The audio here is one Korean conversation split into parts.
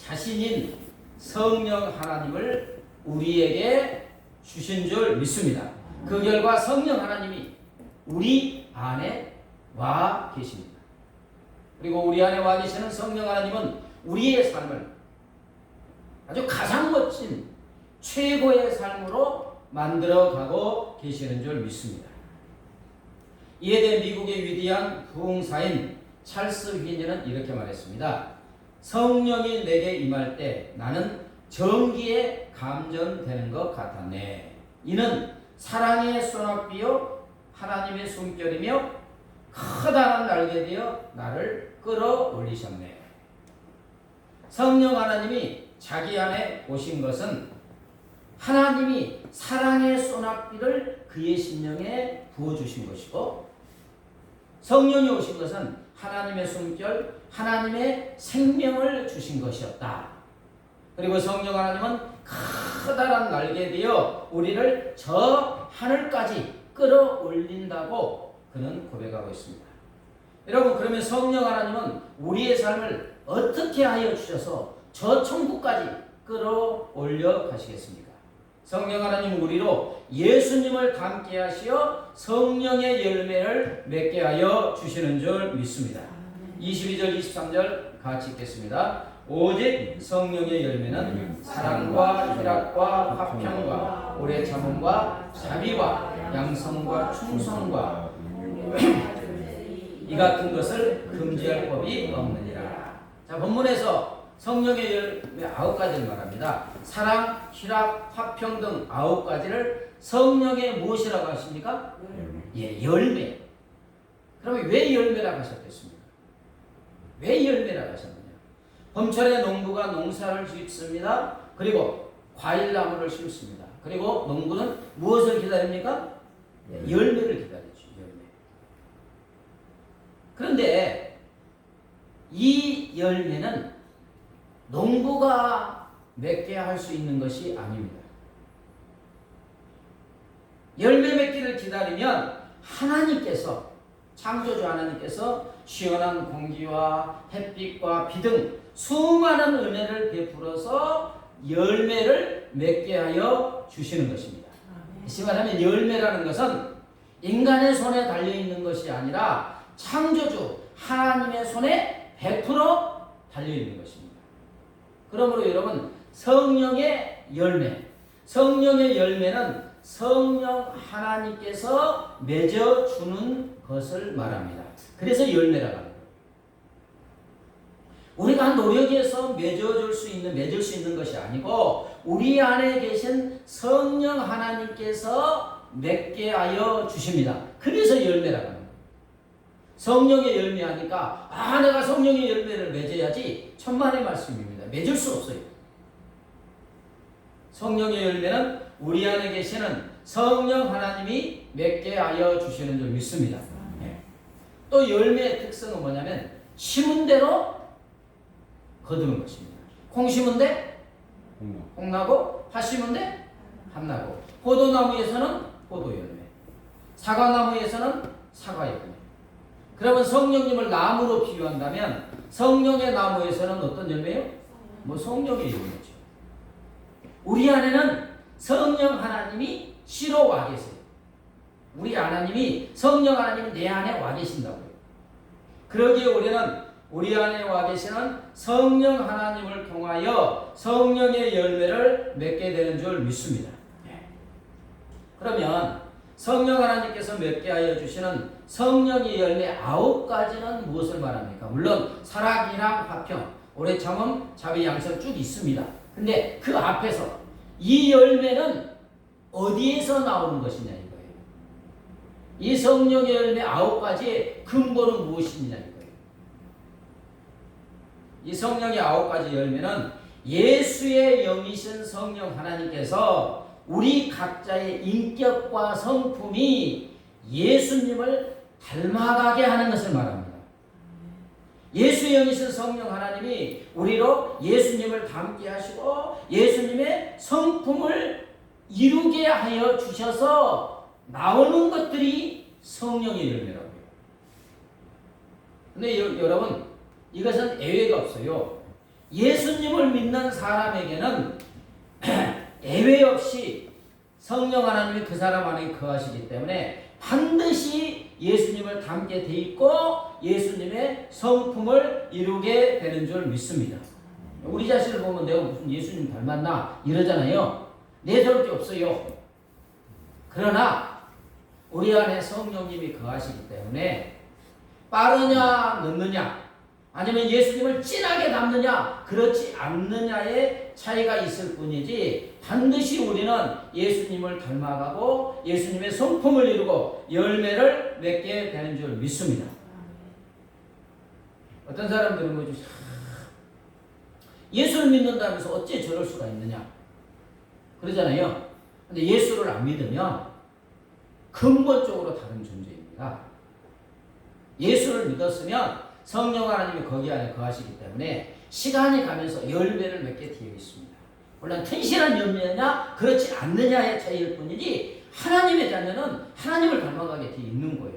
자신인 성령 하나님을 우리에게 주신 줄 믿습니다. 그 결과 성령 하나님이 우리 안에 와 계십니다. 그리고 우리 안에 와 계시는 성령 하나님은 우리의 삶을 아주 가장 멋진 최고의 삶으로 만들어가고 계시는 줄 믿습니다. 이에 대해 미국의 위대한 부흥사인 찰스 휘니는 이렇게 말했습니다. 성령이 내게 임할 때 나는 전기에 감전되는 것 같았네. 이는 사랑의 소낙비요 하나님의 숨결이며 커다란 날개 되어 나를 끌어올리셨네. 성령 하나님이 자기 안에 오신 것은 하나님이 사랑의 소낙비를 그의 심령에 부어주신 것이고, 성령이 오신 것은 하나님의 숨결, 하나님의 생명을 주신 것이었다. 그리고 성령 하나님은 커다란 날개 되어 우리를 저 하늘까지 끌어올린다고 그는 고백하고 있습니다. 여러분, 그러면 성령 하나님은 우리의 삶을 어떻게 하여 주셔서 저 천국까지 끌어올려 가시겠습니까? 성령 하나님은 우리로 예수님을 닮게 하시어 성령의 열매를 맺게 하여 주시는 줄 믿습니다. 22절 23절 같이 읽겠습니다. 오직 성령의 열매는 사랑과 희락과 화평과 오래 참음과 자비와 양성과 충성과 이 같은 것을 금지할 법이 없느니라. 자, 본문에서 성령의 열매 9가지를 말합니다. 사랑, 희락, 화평 등 9가지를 성령의 무엇이라고 하십니까? 예, 열매. 그러면 왜 열매라고 하셨겠습니까? 왜 열매라고 하셨느냐? 봄철에 농부가 농사를 짓습니다. 그리고 과일나무를 심습니다. 그리고 농부는 무엇을 기다립니까? 열매를 기다리죠. 열매. 그런데 이 열매는 농부가 맺게 할 수 있는 것이 아닙니다. 열매 맺기를 기다리면 하나님께서, 창조주 하나님께서 시원한 공기와 햇빛과 비 등 수많은 은혜를 베풀어서 열매를 맺게 하여 주시는 것입니다. 다시 말하면 열매라는 것은 인간의 손에 달려있는 것이 아니라 창조주 하나님의 손에 100% 달려있는 것입니다. 그러므로 여러분, 성령의 열매, 성령의 열매는 성령 하나님께서 맺어주는 것을 말합니다. 그래서 열매라고 합니다. 우리가 노력해서 맺을 수 있는 것이 아니고 우리 안에 계신 성령 하나님께서 맺게 하여 주십니다. 그래서 열매라고 합니다. 성령의 열매 하니까 내가 성령의 열매를 맺어야지, 천만의 말씀입니다. 맺을 수 없어요. 성령의 열매는 우리 안에 계시는 성령 하나님이 맺게 하여 주시는 줄 믿습니다. 또 열매의 특성은 뭐냐면 심은 대로 거두는 것입니다. 콩 심은 데 콩 나고, 팥 심은 데 팥 나고, 포도나무에서는 포도 열매, 사과나무에서는 사과 열매. 그러면 성령님을 나무로 비유한다면 성령의 나무에서는 어떤 열매요? 성령의 열매죠. 우리 안에는 성령 하나님이 씨로 와 계세요. 우리 하나님이, 성령 하나님이 내 안에 와 계신다고요. 그러기에 우리는 우리 안에 와 계시는 성령 하나님을 통하여 성령의 열매를 맺게 되는 줄 믿습니다. 그러면 성령 하나님께서 맺게 하여 주시는 성령의 열매 9가지는 무엇을 말합니까? 물론 사랑, 희락, 화평, 오래 참음, 자비, 양선 쭉 있습니다. 근데 그 앞에서 이 열매는 어디에서 나오는 것이냐 이거예요. 이 성령의 열매 9가지의 근본은 무엇이냐 이거예요. 이 성령의 9가지 열매는 예수의 영이신 성령 하나님께서 우리 각자의 인격과 성품이 예수님을 닮아가게 하는 것을 말합니다. 예수의 영이신 성령 하나님이 우리로 예수님을 닮게 하시고 예수님의 성품을 이루게 하여 주셔서 나오는 것들이 성령의 열매라고 해요. 근데 여러분, 이것은 예외가 없어요. 예수님을 예수를 믿는 사람에게는 예외 없이 성령 하나님이 그 사람 안에 거하시기 때문에 반드시 예수님을 닮게 돼 있고 예수님의 성품을 이루게 되는 줄 믿습니다. 우리 자신을 보면 내가 무슨 예수님 닮았나 이러잖아요. 내 저럴 게 없어요. 그러나 우리 안에 성령님이 거하시기 때문에 빠르냐 늦느냐 아니면 예수님을 진하게 닮느냐 그렇지 않느냐의 차이가 있을 뿐이지 반드시 우리는 예수님을 닮아가고 예수님의 성품을 이루고 열매를 맺게 되는 줄 믿습니다. 어떤 사람들은 뭐지? 예수를 믿는다면서 어째 저럴 수가 있느냐 그러잖아요. 근데 예수를 안 믿으면 근본적으로 다른 존재입니다. 예수를 믿었으면 성령 하나님이 거기 안에 거하시기 때문에 시간이 가면서 열매를 맺게 되어 있습니다. 물론 튼실한 열매냐 그렇지 않느냐의 차이일 뿐이지 하나님의 자녀는 하나님을 닮아가게 되어 있는 거예요.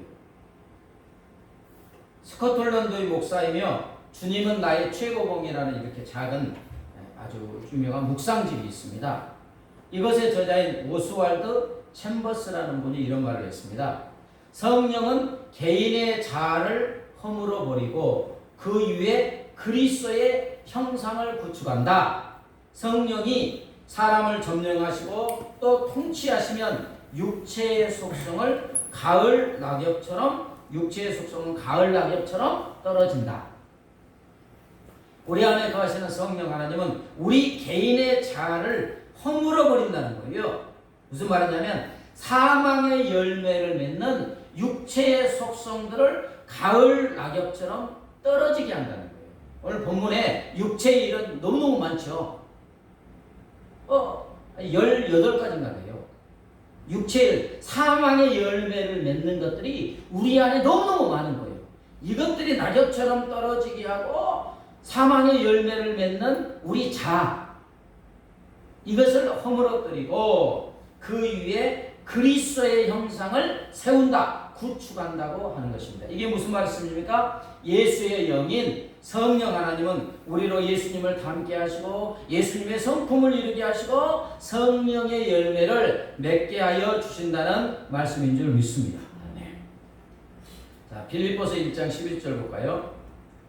스코틀랜드의 목사이며 주님은 나의 최고봉이라는 이렇게 작은 아주 유명한 묵상집이 있습니다. 이것의 저자인 오스왈드 챔버스라는 분이 이런 말을 했습니다. 성령은 개인의 자아를 허물어 버리고 그 위에 그리스도의 형상을 구축한다. 성령이 사람을 점령하시고 또 통치하시면 육체의 속성을 가을 낙엽처럼 떨어진다. 우리 안에 거하시는 성령 하나님은 우리 개인의 자아를 허물어 버린다는 거예요. 무슨 말이냐면 사망의 열매를 맺는 육체의 속성들을 가을 낙엽처럼 떨어지게 한다는 거예요. 오늘 본문에 육체의 일은 너무너무 많죠. 18가지인가 돼요. 육체의 일, 사망의 열매를 맺는 것들이 우리 안에 너무너무 많은 거예요. 이것들이 낙엽처럼 떨어지게 하고 사망의 열매를 맺는 우리 자아 이것을 허물어뜨리고 그 위에 그리스도의 형상을 세운다. 구축한다고 하는 것입니다. 이게 무슨 말씀입니까? 예수의 영인 성령 하나님은 우리로 예수님을 닮게 하시고 예수님의 성품을 이루게 하시고 성령의 열매를 맺게 하여 주신다는 말씀인 줄 믿습니다. 네. 자, 빌립보서 1장 11절 볼까요?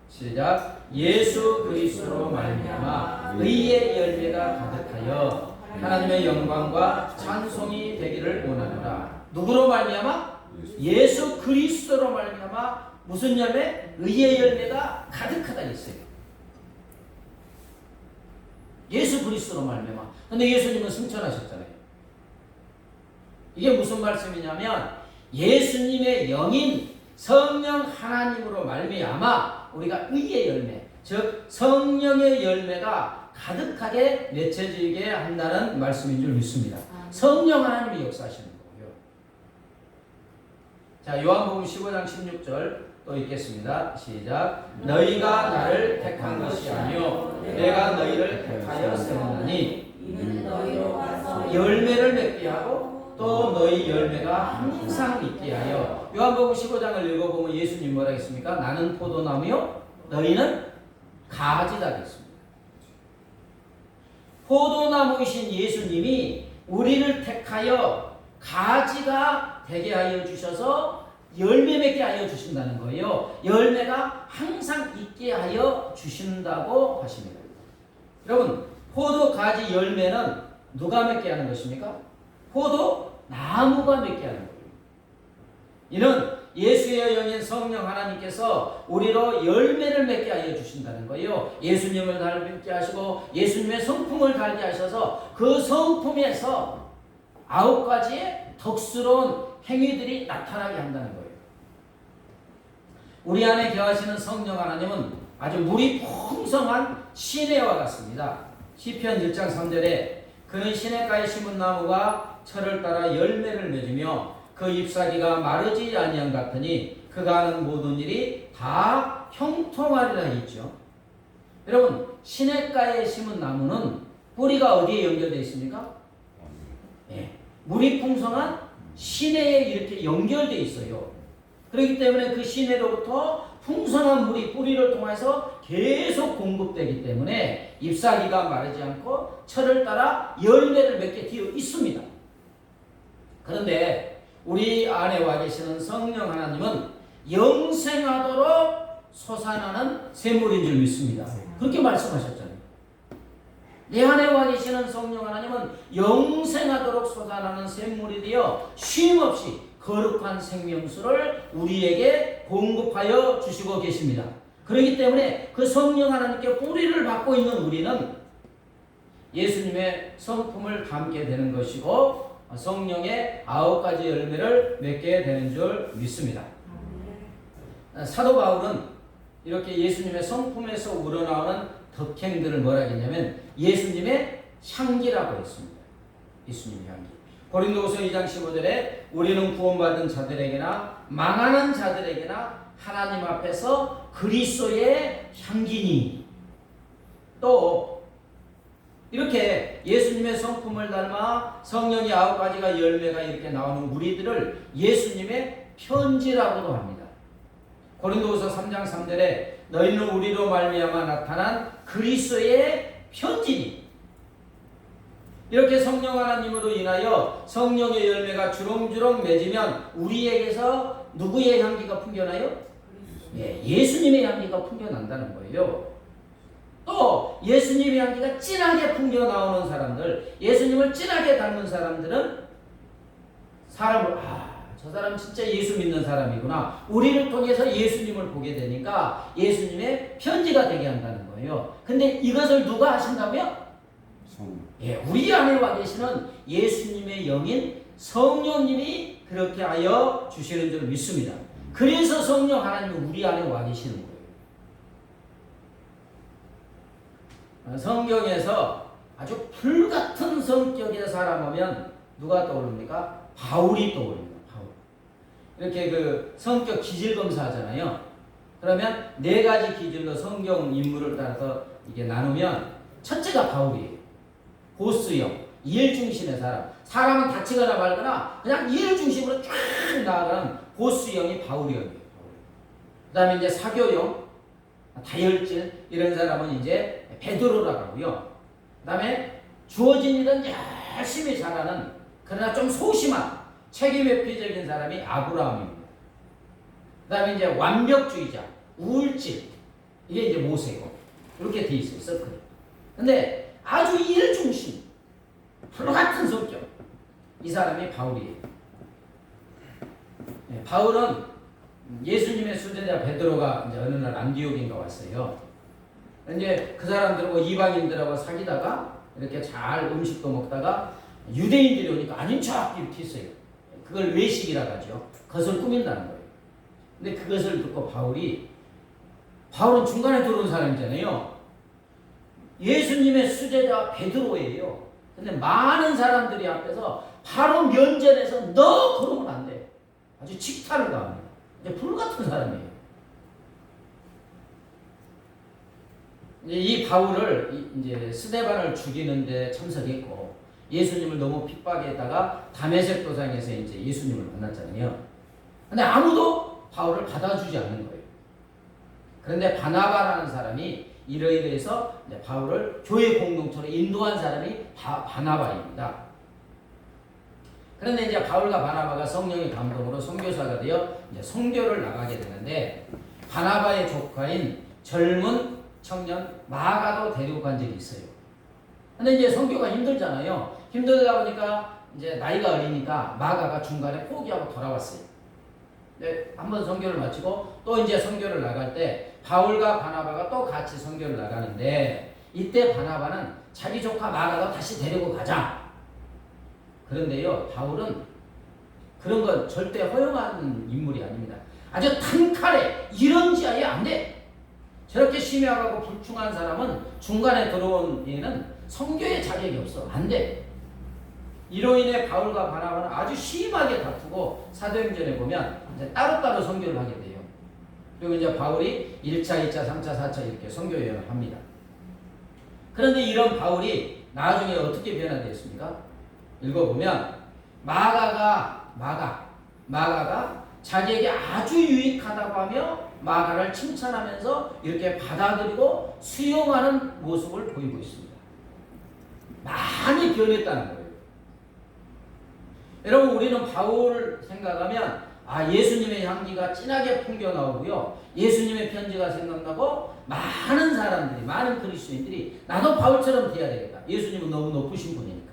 시작. 예수 그리스도로 말미암아 의의 열매가 가득하여 하나님의 영광과 찬송이 되기를 원하노라. 누구로 말미암아? 예수 그리스도로 말미암아 무슨 열매? 의의 열매가 가득하다 했어요. 예수 그리스도로 말미암아. 근데 예수님은 승천하셨잖아요. 이게 무슨 말씀이냐면 예수님의 영인 성령 하나님으로 말미암아 우리가 의의 열매, 즉 성령의 열매가 가득하게 맺혀지게 한다는 말씀인 줄 믿습니다. 성령 하나님이 역사하시는 거고요. 자, 요한복음 15장 16절 또 읽겠습니다. 시작. 너희가 나를 택한 것이 아니요 내가 너희를 택하여 세웠나니 이는 너희로 가서 열매를 맺게 하고 또 너희 열매가 항상 있게 하여. 요한복음 15장을 읽어보면 예수님 뭐라 했습니까? 나는 포도나무요 너희는 가지다 했습니다. 포도나무이신 예수님이 우리를 택하여 가지가 되게 하여 주셔서 열매 맺게 하여 주신다는 거예요. 열매가 항상 있게 하여 주신다고 하십니다. 여러분, 포도 가지 열매는 누가 맺게 하는 것입니까? 포도 나무가 맺게 하는 거예요. 이는 예수의 영인 성령 하나님께서 우리로 열매를 맺게 하여 주신다는 거예요. 예수님을 닮게 하시고 예수님의 성품을 닮게 하셔서 그 성품에서 9가지의 덕스러운 행위들이 나타나게 한다는 거예요. 우리 안에 거하시는 성령 하나님은 아주 물이 풍성한 시내와 같습니다. 시편 1장 3절에 그는 시냇가에 심은 나무가 철을 따라 열매를 맺으며 그 잎사귀가 마르지 아니한 같으니 그가 하는 모든 일이 다 형통하리라 했죠. 여러분, 시냇가에 심은 나무는 뿌리가 어디에 연결되어 있습니까? 물이 풍성한 시내에 이렇게 연결되어 있어요. 그렇기 때문에 그 시내로부터 풍성한 물이 뿌리를 통해서 계속 공급되기 때문에 잎사귀가 마르지 않고 철을 따라 열매를 맺게 되어 있습니다. 그런데 우리 안에 와 계시는 성령 하나님은 영생하도록 솟아나는 샘물인 줄 믿습니다. 그렇게 말씀하셨잖아요. 내 안에 와 계시는 성령 하나님은 영생하도록 솟아나는 샘물이 되어 쉼없이 거룩한 생명수를 우리에게 공급하여 주시고 계십니다. 그렇기 때문에 그 성령 하나님께 뿌리를 받고 있는 우리는 예수님의 성품을 담게 되는 것이고 성령의 9가지 열매를 맺게 되는 줄 믿습니다. 사도 바울은 이렇게 예수님의 성품에서 우러나오는 덕행들을 뭐라 했냐면 예수님의 향기라고 했습니다. 예수님의 향기. 고린도후서 2장 15절에 우리는 구원받은 자들에게나 망하는 자들에게나 하나님 앞에서 그리스도의 향기니. 또 이렇게 예수님의 성품을 닮아 성령의 9가지가 열매가 이렇게 나오는 우리들을 예수님의 편지라고도 합니다. 고린도후서 3장 3절에 너희는 우리로 말미암아 나타난 그리스도의 편지니. 이렇게 성령 하나님으로 인하여 성령의 열매가 주렁주렁 맺으면 우리에게서 누구의 향기가 풍겨나요? 예수님의 향기가 풍겨난다는 거예요. 또 예수님의 향기가 진하게 풍겨나오는 사람들, 예수님을 진하게 닮은 사람들은 사람을 저 사람 진짜 예수 믿는 사람이구나. 우리를 통해서 예수님을 보게 되니까 예수님의 편지가 되게 한다는 거예요. 근데 이것을 누가 하신다고요? 우리 안에 와 계시는 예수님의 영인 성령님이 그렇게 하여 주시는 줄 믿습니다. 그래서 성령 하나님은 우리 안에 와 계시는 거예요. 성경에서 아주 불같은 성격의 사람 하면 누가 떠오릅니까? 바울이 떠오릅니다. 이렇게 그 성격 기질 검사하잖아요. 그러면 4가지 기질로 성경 인물을 따라서 이게 나누면 첫째가 바울이에요. 보스형, 일 중심의 사람. 사람은 다치거나 말거나 그냥 일 중심으로 쫙 나아가는 보스형이 바울이에요. 그 다음에 이제 사교형, 다혈질 이런 사람은 이제 베드로라고 하고요. 그 다음에 주어진 일은 열심히 잘하는 그러나 좀 소심한 책임회피적인 사람이 아브라함입니다. 그 다음에 이제 완벽주의자, 우울질 이게 이제 모세고 이렇게 돼 있어요. 서클이. 근데 아주 일중심, 불같은 성격 이 사람이 바울이에요. 바울은 예수님의 수제자 베드로가 이제 어느 날 안디옥인가 왔어요. 이제 그 사람들하고 이방인들하고 사귀다가 이렇게 잘 음식도 먹다가 유대인들이 오니까 아닌 척 이렇게 했어요. 그걸 외식이라고 하죠. 그것을 꾸민다는 거예요. 근데 그것을 듣고 바울은 중간에 들어온 사람이잖아요. 예수님의 수제자 베드로예요. 근데 많은 사람들이 앞에서 바로 면전에서 너 그러면 안 돼. 아주 직탄을 가합니다. 불같은 사람이에요. 이 바울을 이제 스데반을 죽이는데 참석했고 예수님을 너무 핍박했다가 다메섹 도상에서 이제 예수님을 만났잖아요. 근데 아무도 바울을 받아주지 않는 거예요. 그런데 바나바라는 사람이 이러이러해서 바울을 교회 공동체로 인도한 사람이 바나바입니다. 그런데 이제 바울과 바나바가 성령의 감동으로 선교사가 되어 이제 선교를 나가게 되는데 바나바의 조카인 젊은 청년 마가도 데리고 간 적이 있어요. 근데 이제 선교가 힘들잖아요. 힘들다 보니까 이제 나이가 어리니까 마가가 중간에 포기하고 돌아왔어요. 네, 한번 선교를 마치고 또 이제 선교를 나갈 때 바울과 바나바가 또 같이 선교를 나가는데 이때 바나바는 자기 조카 마가도 다시 데리고 가자. 그런데요, 바울은 그런 건 절대 허용하는 인물이 아닙니다. 아주 단칼에 이런 지하에 안 돼. 저렇게 심야하고 불충한 사람은 중간에 들어온 얘는 선교의 자격이 없어. 안 돼. 이로 인해 바울과 바나바는 아주 심하게 다투고 사도행전에 보면 이제 따로따로 선교를 하게 돼요. 그리고 이제 바울이 1차, 2차, 3차, 4차 이렇게 선교 여행을 합니다. 그런데 이런 바울이 나중에 어떻게 변화되었습니까? 읽어보면 마가가 자기에게 아주 유익하다고 하며 마가를 칭찬하면서 이렇게 받아들이고 수용하는 모습을 보이고 있습니다. 많이 변했다는 거예요. 여러분, 우리는 바울을 생각하면 예수님의 향기가 진하게 풍겨 나오고요. 예수님의 편지가 생각나고 많은 사람들이, 많은 그리스도인들이 나도 바울처럼 돼야 되겠다. 예수님은 너무 높으신 분이니까.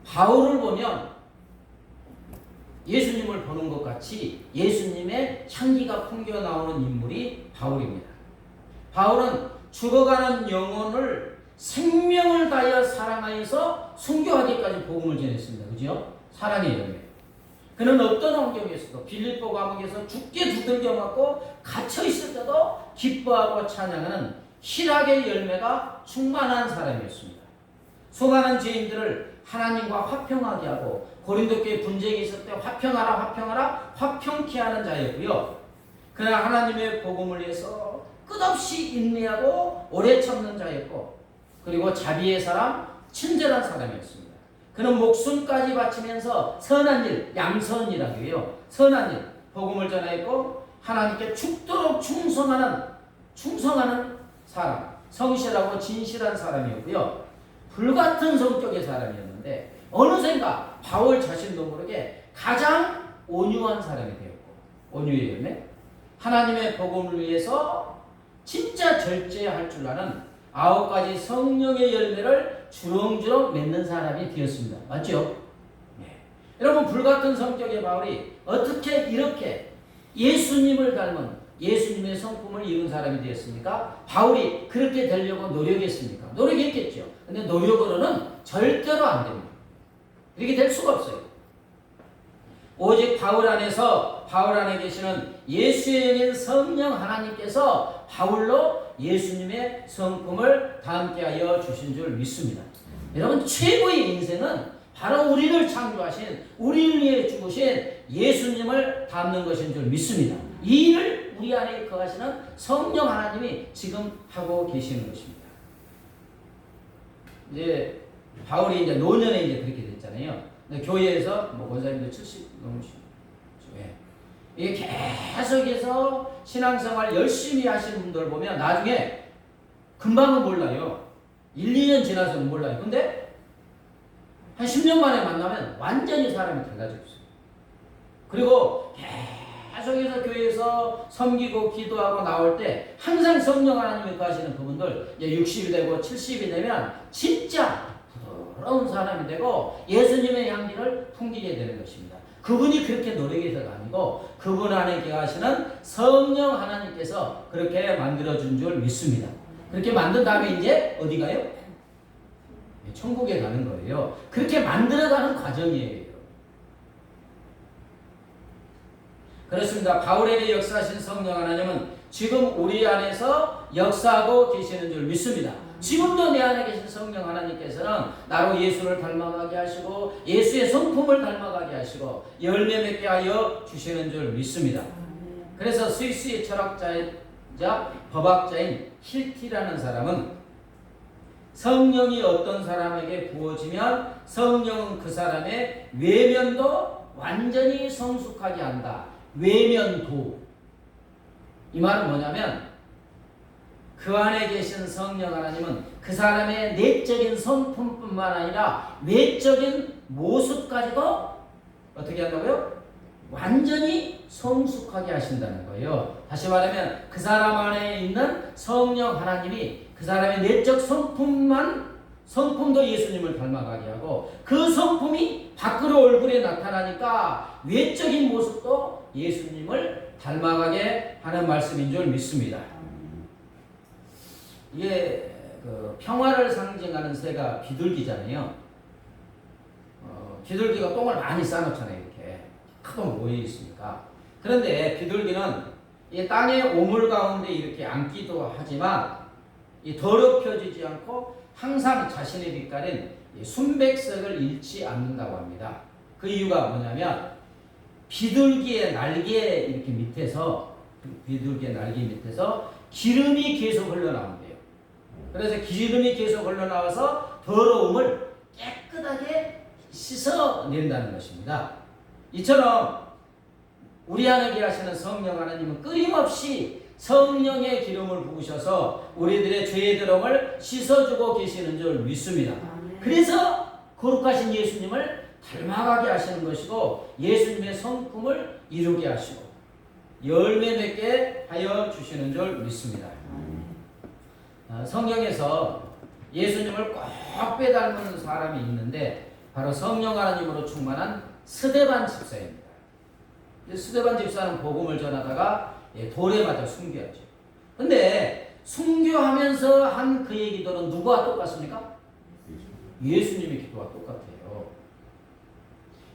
바울을 보면 예수님을 보는 것 같이 예수님의 향기가 풍겨 나오는 인물이 바울입니다. 바울은 죽어가는 영혼을 생명을 다하여 사랑하여서 순교하기까지 복음을 전했습니다. 그죠? 사랑의 열매. 그는 어떤 환경에서도 빌립보 감옥에서 죽게 두들겨 맞고 갇혀 있을 때도 기뻐하고 찬양하는 희락의 열매가 충만한 사람이었습니다. 수많은 죄인들을 하나님과 화평하게 하고 고린도 교회 분쟁이 있을 때 화평하라 화평케 하는 자였고요. 그러나 하나님의 복음을 위해서 끝없이 인내하고 오래 참는 자였고, 그리고 자비의 사람, 친절한 사람이었습니다. 그는 목숨까지 바치면서 선한 일, 양선이라고 해요. 선한 일, 복음을 전하였고 하나님께 죽도록 충성하는 사람, 성실하고 진실한 사람이었고요. 불같은 성격의 사람이었는데 어느샌가 바울 자신도 모르게 가장 온유한 사람이 되었고, 온유의 열매, 하나님의 복음을 위해서 진짜 절제할 줄 아는 9가지 성령의 열매를 주렁주렁 맺는 사람이 되었습니다. 맞죠? 네. 여러분, 불같은 성격의 바울이 어떻게 이렇게 예수님을 닮은 예수님의 성품을 이룬 사람이 되었습니까? 바울이 그렇게 되려고 노력했습니까? 노력했겠죠. 근데 노력으로는 절대로 안 됩니다. 이렇게 될 수가 없어요. 오직 바울 안에 계시는 예수의 영인 성령 하나님께서 바울로 예수님의 성품을 닮게 하여 주신 줄 믿습니다. 여러분, 최고의 인생은 바로 우리를 창조하신, 우리를 위해 죽으신 예수님을 닮는 것인 줄 믿습니다. 이 일을 우리 안에 거하시는 성령 하나님이 지금 하고 계시는 것입니다. 이제 바울이 이제 노년에 이제 그렇게 됐잖아요. 근데 교회에서 권사님들 70 넘으시죠. 이게 계속해서 신앙생활 열심히 하시는 분들 보면 나중에 금방은 몰라요. 1, 2년 지나서는 몰라요. 근데 한 10년 만에 만나면 완전히 사람이 달라졌어요. 그리고 계속해서 교회에서 섬기고 기도하고 나올 때 항상 성령 하나님이 거하시는 그분들 60이 되고 70이 되면 진짜 부드러운 사람이 되고 예수님의 향기를 풍기게 되는 것입니다. 그분이 그렇게 노력해서가 아니고 그분 안에 계시는 성령 하나님께서 그렇게 만들어준 줄 믿습니다. 그렇게 만든 다음에 이제 어디 가요? 천국에 가는 거예요. 그렇게 만들어가는 과정이에요. 그렇습니다. 바울에게 역사하신 성령 하나님은 지금 우리 안에서 역사하고 계시는 줄 믿습니다. 지금도 내 안에 계신 성령 하나님께서는 나로 예수를 닮아가게 하시고 예수의 성품을 닮아가게 하시고 열매 맺게 하여 주시는 줄 믿습니다. 그래서 스위스의 철학자이자 법학자인 힐티라는 사람은 성령이 어떤 사람에게 부어지면 성령은 그 사람의 외면도 완전히 성숙하게 한다. 외면도. 이 말은 뭐냐면 그 안에 계신 성령 하나님은 그 사람의 내적인 성품뿐만 아니라 외적인 모습까지도 어떻게 한다고요? 완전히 성숙하게 하신다는 거예요. 다시 말하면 그 사람 안에 있는 성령 하나님이 그 사람의 내적 성품도 예수님을 닮아가게 하고 그 성품이 밖으로 얼굴에 나타나니까 외적인 모습도 예수님을 닮아가게 하는 말씀인 줄 믿습니다. 이게 그 평화를 상징하는 새가 비둘기잖아요. 비둘기가 똥을 많이 싸놓잖아요. 이렇게 크게 모여 있으니까. 그런데 비둘기는 이 땅의 오물 가운데 이렇게 앉기도 하지만 이 더럽혀지지 않고 항상 자신의 빛깔인 순백색을 잃지 않는다고 합니다. 그 이유가 뭐냐면 비둘기의 날개 이렇게 밑에서 기름이 계속 흘러나온대요. 그래서 기름이 계속 흘러나와서 더러움을 깨끗하게 씻어낸다는 것입니다. 이처럼 우리 안에 계시는 성령 하나님은 끊임없이 성령의 기름을 부으셔서 우리들의 죄의 드럼을 씻어주고 계시는 줄 믿습니다. 그래서 거룩하신 예수님을 닮아가게 하시는 것이고 예수님의 성품을 이루게 하시고 열매 맺게 하여 주시는 줄 믿습니다. 성경에서 예수님을 꼭 빼닮은 사람이 있는데 바로 성령 하나님으로 충만한 스데반 집사입니다. 스데반 집사는 복음을 전하다가 돌에 맞아 순교하죠. 근데 순교하면서 한 그의 기도는 누구와 똑같습니까? 예수님의 기도와 똑같아요.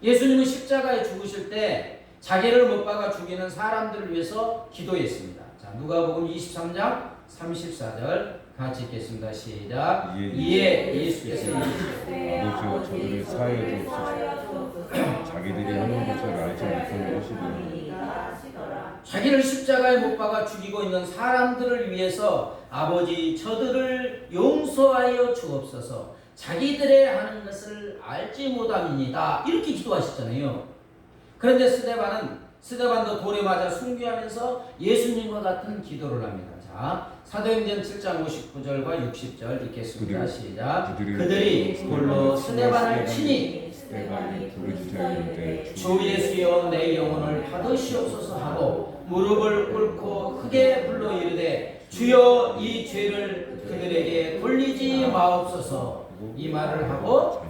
예수님은 십자가에 죽으실 때 자기를 못 박아 죽이는 사람들을 위해서 기도했습니다. 자, 누가복음 23장 34절 같이 읽겠습니다. 시작. 이에 예수께서 아버지여 저들을 사하여 주옵소서. 자기들이 하는 것을 알지 못하는 것이니라. 자기를 십자가에 못 박아 죽이고 있는 사람들을 위해서 아버지 저들을 용서하여 주옵소서. 자기들의 하는 것을 알지 못함이니다. 이렇게 기도하셨잖아요. 그런데 스데반도 돌에 맞아 순교하면서 예수님과 같은 기도를 합니다. 자, 사도행전 7장 59절과 60절 읽겠습니다. 시작. 그들이 불로 스데반을 치니 스데반이 부르짖어 이르되 주 예수여 내 영혼을 받으시옵소서 하고 무릎을 꿇고 크게 불러 이르되 주여 이 죄를 그들에게 돌리지 마옵소서. 이 말을 하고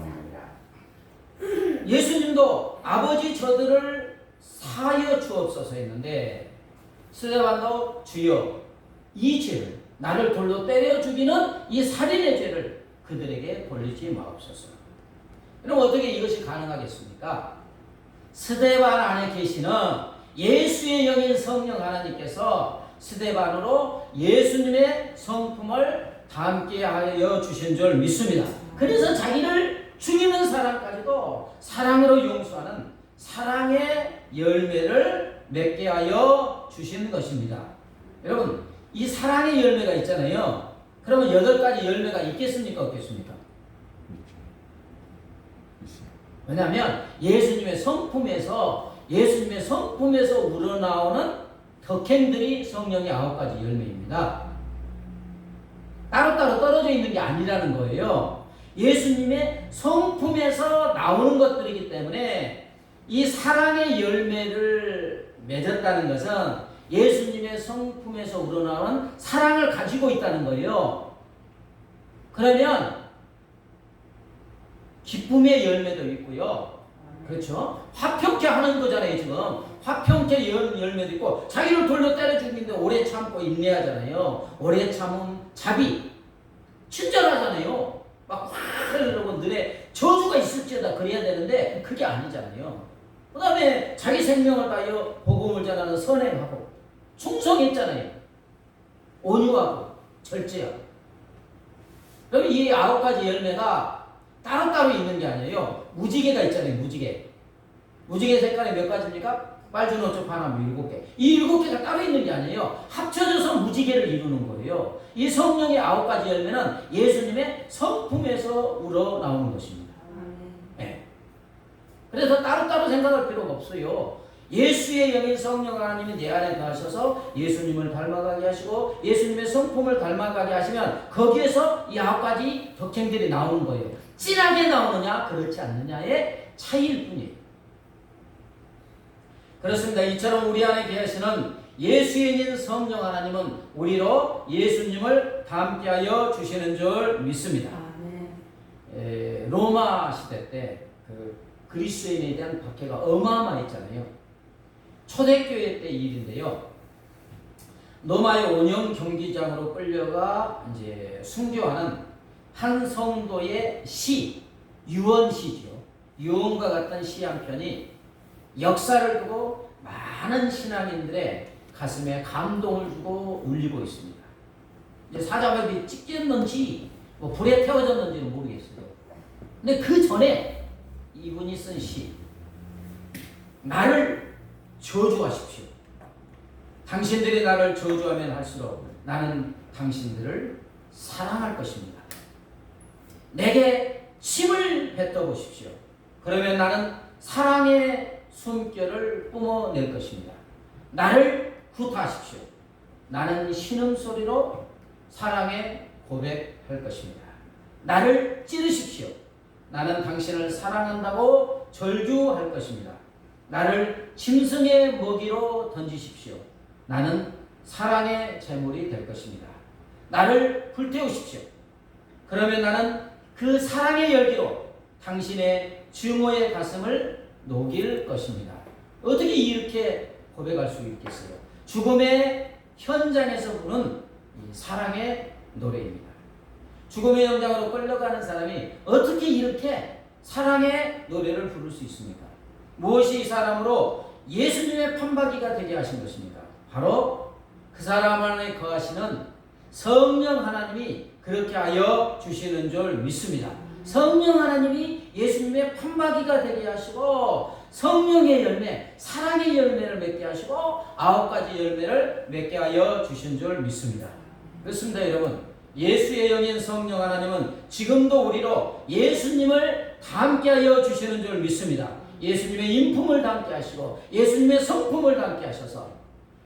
예수님도 아버지 저들을 사하여 주옵소서 했는데 스데반도 주여 이 죄를 나를 돌로 때려 죽이는 이 살인의 죄를 그들에게 돌리지 마옵소서. 그럼 어떻게 이것이 가능하겠습니까? 스데반 안에 계시는 예수의 영인 성령 하나님께서 스데반으로 예수님의 성품을 담게 하여 주신 줄 믿습니다. 그래서 자기를 죽이는 사람까지도 사랑으로 용서하는 사랑의 열매를 맺게 하여 주신 것입니다. 여러분, 이 사랑의 열매가 있잖아요. 그러면 8가지 열매가 있겠습니까? 없겠습니까? 왜냐하면 예수님의 성품에서 우러나오는 덕행들이 성령의 9가지 열매입니다. 따로따로 떨어져 있는 게 아니라는 거예요. 예수님의 성품에서 나오는 것들이기 때문에 이 사랑의 열매를 맺었다는 것은 예수님의 성품에서 우러나오는 사랑을 가지고 있다는 거예요. 그러면 기쁨의 열매도 있고요. 그렇죠? 화평케 하는 거잖아요, 지금. 화평케 열매도 있고, 자기를 돌로 때려 죽이는데 오래 참고 인내하잖아요. 오래 참음 자비. 친절하잖아요. 막 확 이러고 눈에 저주가 있을지어다 그래야 되는데 그게 아니잖아요. 그 다음에 자기 생명을 다하여 복음을 전하는 선행하고 충성했잖아요. 온유하고 절제하고. 그럼 이 9가지 열매가 따로따로 있는 게 아니에요. 무지개가 있잖아요. 무지개 색깔이 몇 가지입니까? 빨주노초 파나무 7개. 이 7개가 따로 있는 게 아니에요. 합쳐져서 무지개를 이루는 거예요. 이 성령의 9가지 열매는 예수님의 성품에서 우러나오는 것입니다. 네. 그래서 따로따로 생각할 필요가 없어요. 예수의 영인 성령 하나님이 내 안에 거하셔서 예수님을 닮아가게 하시고 예수님의 성품을 닮아가게 하시면 거기에서 이 9가지 덕행들이 나오는 거예요. 진하게 나오느냐 그렇지 않느냐의 차이일 뿐이에요. 그렇습니다. 이처럼 우리 안에 계시는 예수의 인 성령 하나님은 우리로 예수님을 닮게 하여 주시는 줄 믿습니다. 로마 시대 때 그 그리스도인에 대한 박해가 어마어마했잖아요. 초대교회 때 일인데요. 로마의 원형 경기장으로 끌려가 이제 순교하는 한 성도의 시, 유언시죠. 유언과 같은 시 한 편이 역사를 두고 많은 신앙인들의 가슴에 감동을 주고 울리고 있습니다. 이제 사자가 찢겼는지 뭐 불에 태워졌는지는 모르겠어요. 근데 그 전에 이분이 쓴 시, 나를 저주하십시오. 당신들이 나를 저주하면 할수록 나는 당신들을 사랑할 것입니다. 내게 침을 뱉어보십시오. 그러면 나는 사랑의 숨결을 뿜어낼 것입니다. 나를 구타하십시오. 나는 신음소리로 사랑에 고백할 것입니다. 나를 찌르십시오. 나는 당신을 사랑한다고 절규할 것입니다. 나를 짐승의 먹이로 던지십시오. 나는 사랑의 제물이 될 것입니다. 나를 불태우십시오. 그러면 나는 그 사랑의 열기로 당신의 증오의 가슴을 녹일 것입니다. 어떻게 이렇게 고백할 수 있겠어요? 죽음의 현장에서 부른 이 사랑의 노래입니다. 죽음의 현장으로 끌려가는 사람이 어떻게 이렇게 사랑의 노래를 부를 수 있습니까? 무엇이 이 사람으로 예수님의 판박이가 되게 하신 것입니까? 바로 그 사람 안에 거하시는 성령 하나님이 그렇게 하여 주시는 줄 믿습니다. 성령 하나님이 예수님의 판박이가 되게 하시고 성령의 열매, 사랑의 열매를 맺게 하시고 9가지 열매를 맺게 하여 주신 줄 믿습니다. 그렇습니다, 여러분. 예수의 영인 성령 하나님은 지금도 우리로 예수님을 담게 하여 주시는 줄 믿습니다. 예수님의 인품을 담게 하시고 예수님의 성품을 담게 하셔서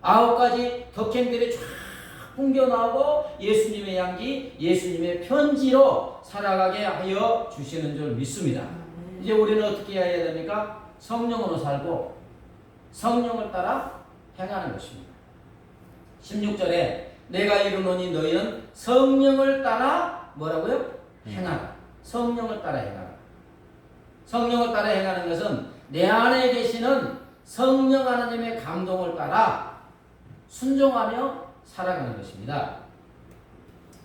9가지 덕행들이 쫙 풍겨 나오고 예수님의 향기, 예수님의 편지로 살아가게 하여 주시는 줄 믿습니다. 이제 우리는 어떻게 해야 됩니까? 성령으로 살고 성령을 따라 행하는 것입니다. 16절에 내가 이르노니 너희는 성령을 따라 뭐라고요? 행하라. 성령을 따라 행하라. 성령을 따라 행하는 것은 내 안에 계시는 성령 하나님의 감동을 따라 순종하며 살아가는 것입니다.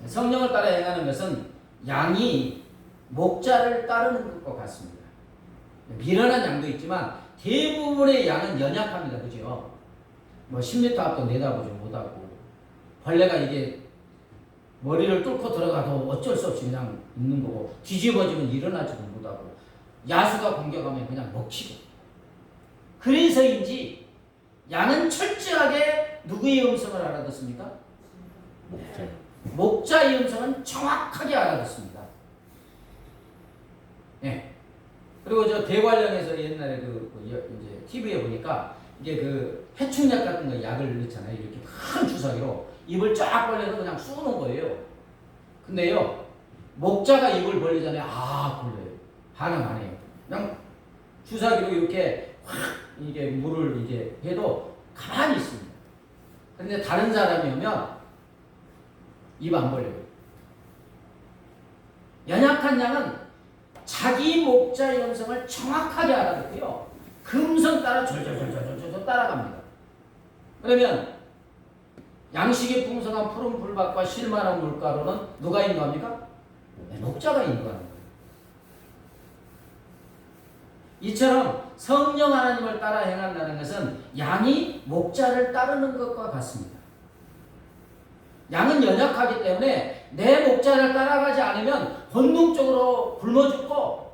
성령을 따라 행하는 것은 양이 목자를 따르는 것과 같습니다. 미련한 양도 있지만 대부분의 양은 연약합니다. 그죠? 뭐 10m 앞도 내다보지 못하고 벌레가 이게 머리를 뚫고 들어가도 어쩔 수 없이 그냥 있는 거고 뒤집어지면 일어나지도 못하고 야수가 공격하면 그냥 먹히고 그래서인지 양은 철저하게 누구의 음성을 알아듣습니까? 목자. 목자의 음성은 정확하게 알아듣습니다. 네. 그리고 저 대관령에서 옛날에 이제 TV에 보니까 이게 그 해충약 같은 거 약을 넣잖아요. 이렇게 큰 주사기로 입을 쫙 벌려서 그냥 쏘는 거예요. 근데요, 목자가 입을 벌리잖아요. 걸려요. 반응 안 해요. 그냥 주사기로 이렇게 확 이게 물을 이제 해도 가만히 있습니다. 근데 다른 사람이 오면 입 안 벌려요. 연약한 양은 자기 목자의 음성을 정확하게 알아듣고요. 그 음성 따라 졸졸졸졸 따라갑니다. 그러면 양식이 풍성한 푸른 풀밭과 쉴만한 물가로는 누가 인도합니까? 목자가 인도하는 거예요. 이처럼 성령 하나님을 따라 행한다는 것은 양이 목자를 따르는 것과 같습니다. 양은 연약하기 때문에 내 목자를 따라가지 않으면 본능적으로 굶어 죽고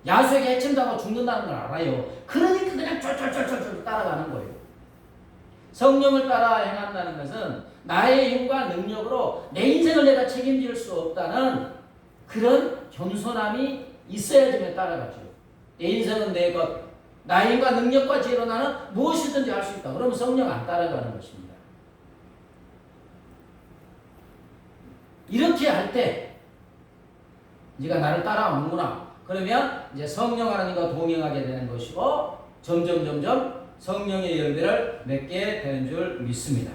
야수에게 해침당하고 죽는다는 걸 알아요. 그러니까 그냥 쫄쫄쫄쫄 따라가는 거예요. 성령을 따라 행한다는 것은 나의 힘과 능력으로 내 인생을 내가 책임질 수 없다는 그런 겸손함이 있어야지만 따라가죠. 내 인생은 내 것, 나의 힘과 능력과 지혜로 나는 무엇이든지 할 수 있다. 그러면 성령 안 따라가는 것입니다. 이렇게 할 때 네가 나를 따라오는구나. 그러면 이제 성령 하나님과 동행하게 되는 것이고 점점 성령의 열매를 맺게 되는 줄 믿습니다.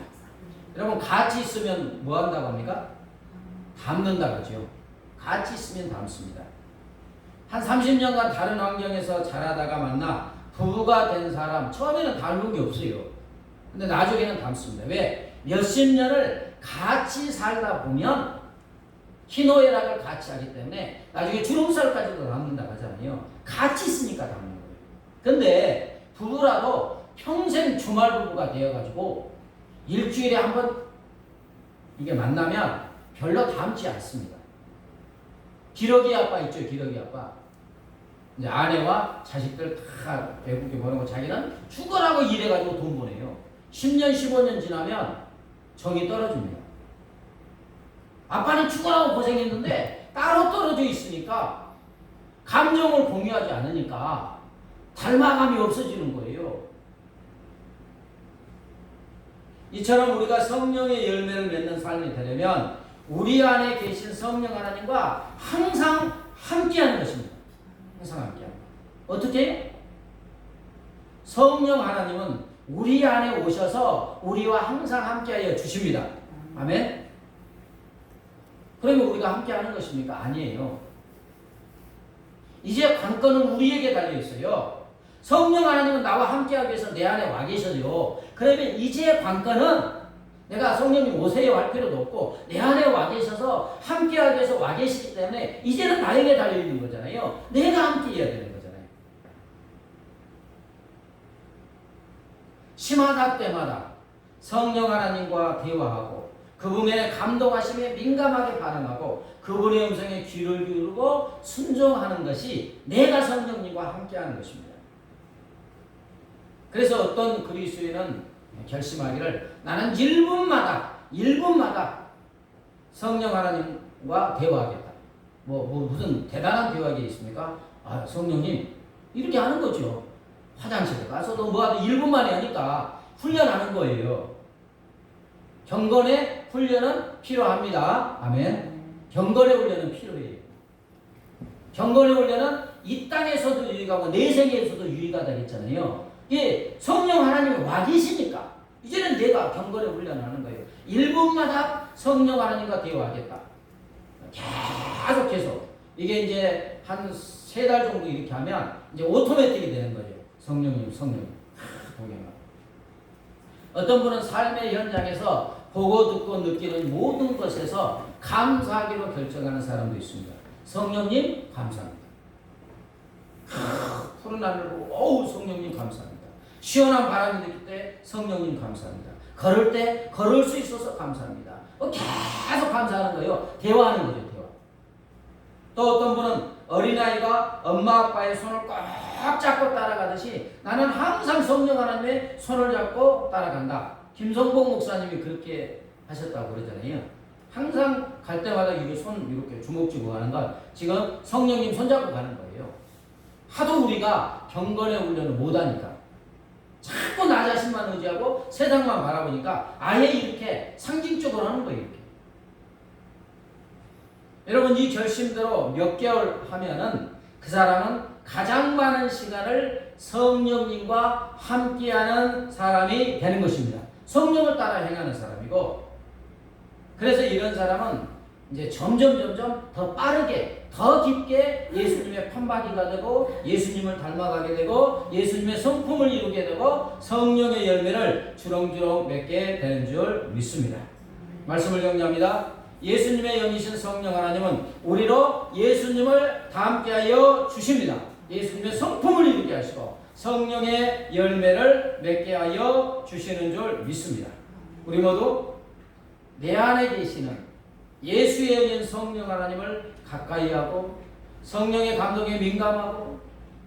여러분 같이 있으면 뭐 한다고 합니까? 닮는다 그러죠. 같이 있으면 닮습니다. 한 30년간 다른 환경에서 자라다가 만나 부부가 된 사람 처음에는 닮은 게 없어요. 근데 나중에는 닮습니다. 왜? 몇십 년을 같이 살다 보면 희노애락을 같이 하기 때문에 나중에 주름살까지도 닮는다고 하잖아요. 같이 있으니까 닮는 거예요. 근데 부부라도 평생 주말 부부가 되어가지고 일주일에 한 번 이게 만나면 별로 닮지 않습니다. 기러기 아빠 있죠, 기러기 아빠. 이제 아내와 자식들 다 외국에 보내고 자기는 죽으라고 일해가지고 돈 보내요. 10년, 15년 지나면 정이 떨어집니다. 아빠는 죽으라고 고생했는데 따로 떨어져 있으니까 감정을 공유하지 않으니까 닮아감이 없어지는 거예요. 이처럼 우리가 성령의 열매를 맺는 삶이 되려면 우리 안에 계신 성령 하나님과 항상 함께하는 것입니다. 항상 함께하는 것. 어떻게 해요? 성령 하나님은 우리 안에 오셔서 우리와 항상 함께하여 주십니다. 아멘? 그러면 우리가 함께하는 것입니까? 아니에요. 이제 관건은 우리에게 달려있어요. 성령 하나님은 나와 함께하기 위해서 내 안에 와 계셔요. 그러면 이제 관건은 내가 성령님 오세요 할 필요도 없고 내 안에 와 계셔서 함께하기 위해서 와 계시기 때문에 이제는 나에게 달려있는 거잖아요. 내가 함께해야 되는 거잖아요. 시마다 때마다 성령 하나님과 대화하고 그분의 감동하심에 민감하게 반응하고 그분의 음성에 귀를 기울이고 순종하는 것이 내가 성령님과 함께하는 것입니다. 그래서 어떤 그리스도인은 결심하기를 나는 1분마다 성령 하나님과 대화하겠다. 무슨 대단한 대화가 있습니까? 아, 성령님 이렇게 하는 거죠. 화장실에 가서도 뭐하도 1분 만에 하니까 훈련하는 거예요. 경건의 훈련은 필요합니다. 아멘. 경건의 훈련은 필요해요. 경건의 훈련은 이 땅에서도 유익하고 내 세계에서도 유익하다 했잖아요. 예, 성령 하나님이 와 계시니까 이제는 내가 경건의 훈련을 하는 거예요. 1분마다 성령 하나님과 대화하겠다. 계속해서 이게 이제 한 3달 정도 이렇게 하면 이제 오토매틱이 되는 거죠. 성령님. 보기만. 어떤 분은 삶의 현장에서 보고 듣고 느끼는 모든 것에서 감사하기로 결정하는 사람도 있습니다. 성령님 감사합니다. 푸른 하늘 보고 어우 성령님 감사합니다. 시원한 바람이 느낄 때 성령님 감사합니다. 걸을 때 걸을 수 있어서 감사합니다. 계속 감사하는 거예요. 대화하는 거죠. 대화. 또 어떤 분은 어린아이가 엄마 아빠의 손을 꽉 잡고 따라가듯이 나는 항상 성령 하나님의 손을 잡고 따라간다. 김성봉 목사님이 그렇게 하셨다고 그러잖아요. 항상 갈 때마다 이렇게 손 이렇게 주먹 쥐고 가는 건 지금 성령님 손잡고 가는 거예요. 하도 우리가 경건의 훈련을 못하니까 자꾸 나 자신만 의지하고 세상만 바라보니까 아예 이렇게 상징적으로 하는 거예요. 이렇게. 여러분 이 결심대로 몇 개월 하면은 그 사람은 가장 많은 시간을 성령님과 함께하는 사람이 되는 것입니다. 성령을 따라 행하는 사람이고 그래서 이런 사람은 이제 점점 더 빠르게 더 깊게 예수님의 판박이가 되고 예수님을 닮아가게 되고 예수님의 성품을 이루게 되고 성령의 열매를 주렁주렁 맺게 되는 줄 믿습니다. 말씀을 정리합니다. 예수님의 영이신 성령 하나님은 우리로 예수님을 닮게하여 주십니다. 예수님의 성품을 이루게 하시고 성령의 열매를 맺게 하여 주시는 줄 믿습니다. 우리 모두 내 안에 계시는 예수의 영인 성령 하나님을 가까이 하고 성령의 감동에 민감하고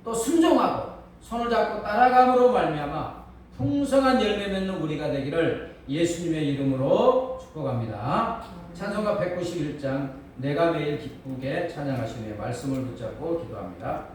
또 순종하고 손을 잡고 따라감으로 말미암아 풍성한 열매 맺는 우리가 되기를 예수님의 이름으로 축복합니다. 찬송가 191장 내가 매일 기쁘게 찬양하시네 말씀을 붙잡고 기도합니다.